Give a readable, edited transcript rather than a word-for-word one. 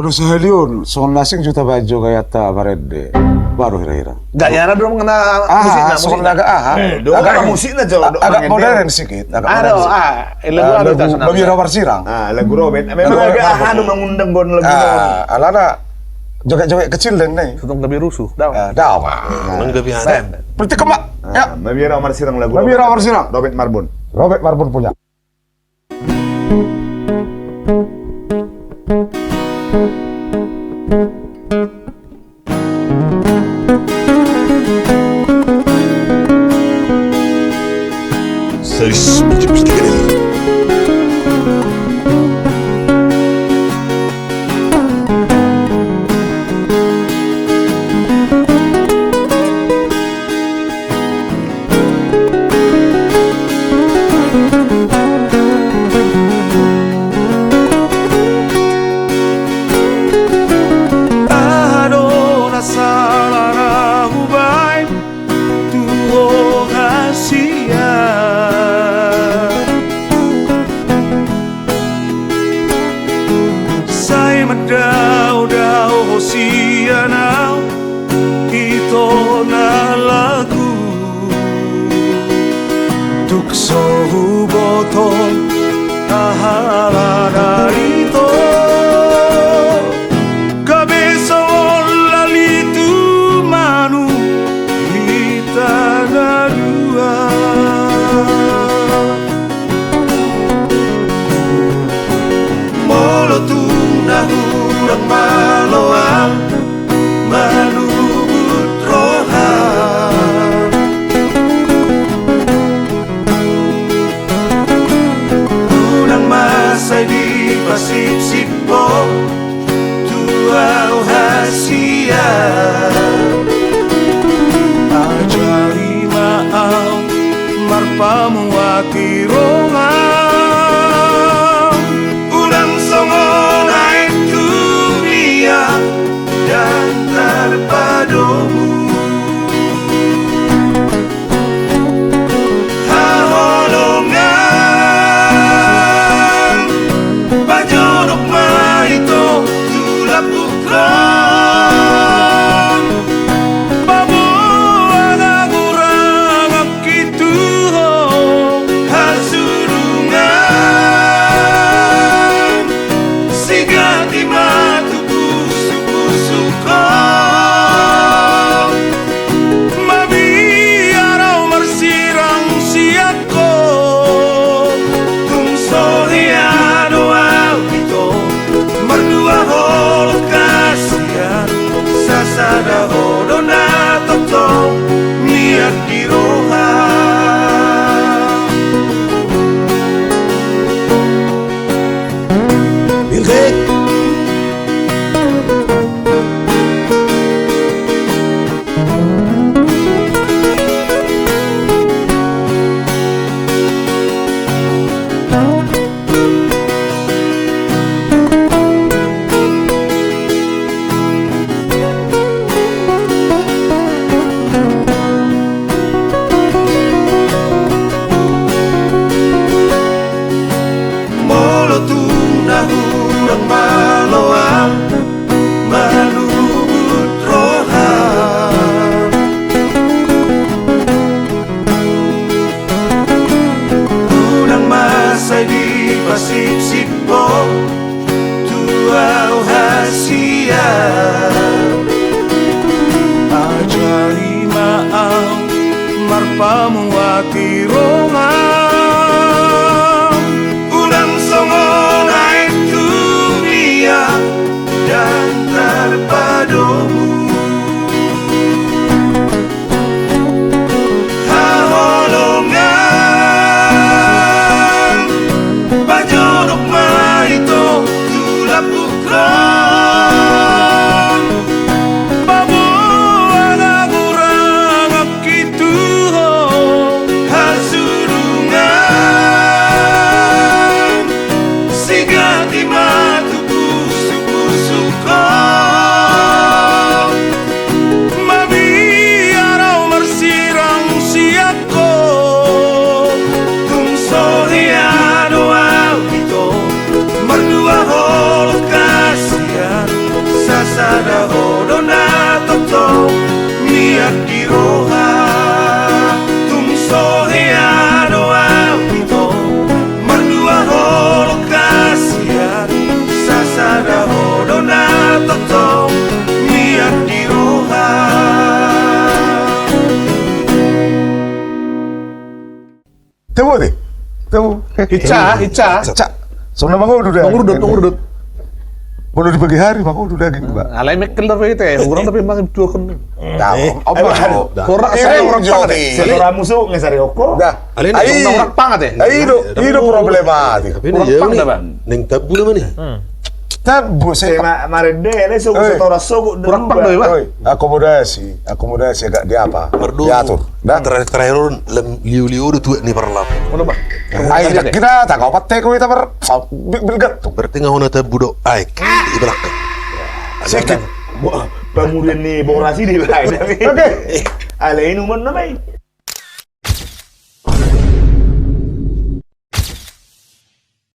Udah seheliun, soal nasing juta baju kayak ta barede. Baru hira-hira. Gayana dong kena musiknya, soal agak agak musiknya jauh. Agak modern sedikit. Lagu lagu Rawar Sirang. Lagu Robert. Memang agak anu mengundang gon lagu. Alana joget-joget kecil dan nih. Tutong tapi rusuh. Dah. Nang gabi ada. Berarti kemak. Ya. Nabi Rawar Sirang lagu. Nabi Rawar Sirang. Robert Marbun. Robert Marbun punya. Seris bertiga ini. Hazuru toto mia diroha tum soheano audito mandua holo kasihan sasada holo na toto mia diroha. Temu deh. Temu. Hica. Cak. Soalnya Bang Udut dah. Bang Udut. Baru di pagi hari Bang Udut daging, Pak. Alay mekel tapi itu ya, kurang tapi emang dua kan. Kurang Ini saya orang Jody. pangat ya. Setora musuh ngesari hoko. Dah. Alin Orang pangat ya. Itu problematik. Tapi Kurang ini jauh pang nih. dah, Bang. Neng tabu nama nih. Tabu saya. Marende, ele so setora sogo Kurang pang doi, Oi, akomodasi agak di apa? Merdu. Diatur. Dah. Terakhir liu-liu udah tua nih perlap. Udah, Bang. Ai kira tak kau patek kau itu bergat. Berarti nggak mau tabu do. Ay, ibarat. Sedikit. Pemudian nih borasi di lain. Oke. Alay inuman na may.